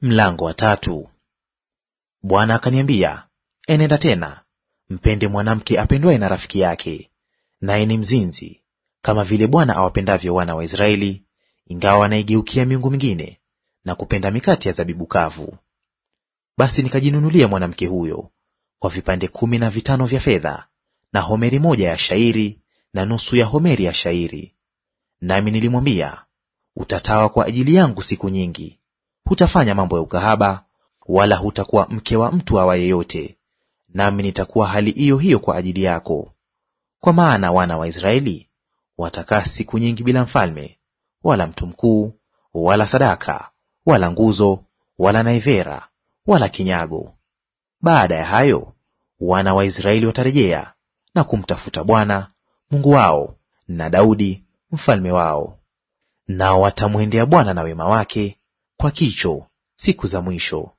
Mlango wa tatu. Bwana akaniambia, enenda tena, mpende mwanamke apendwaye na rafiki yake, naye ni mzinzi, kama vile Bwana awapendavyo wana wa Israeli, ingawa wanaigeukia miungu mingine na kupenda mikate ya zabibu kavu. Basi nikajinunulia mwanamke huyo kwa vipande 15 vya fedha, na homeri moja ya shairi, na nusu ya homeri ya shairi. Nami nilimwambia, utatawa kwa ajili yangu siku nyingi, hutafanya mambo ya ukahaba, wala hutakuwa mke wa mtu awaye yote, nami nitakuwa hali hiyo hiyo kwa ajili yako. Kwa maana wana wa Israeli watakaa siku nyingi bila mfalme, wala mtu mkuu, wala sadaka, wala nguzo, wala naivera, wala kinyago. Baada ya hayo wana wa Israeli watarejea na kumtafuta Bwana Mungu wao na Daudi mfalme wao. Nao watamwendea Bwana na wema wake kwa kicho siku za mwisho.